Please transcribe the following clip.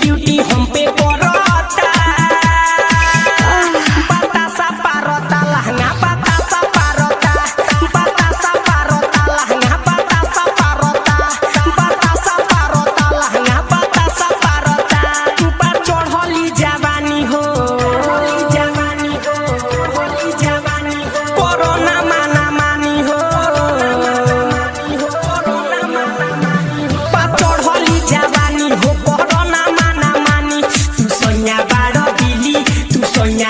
duty हम पे करता बतासा पारता लहंगा बतासा पारता बतासा पारता लहंगा बतासा पारता बतासा पारता लहंगा बतासा पारता ऊपर चढ़ली जवानी हो जवानी हो जवानी कोरोना माना मानी हो चढ़ली जवानी हो कोरोना माना मानी तू सोनिया बाड़ो दिली तू सोनिया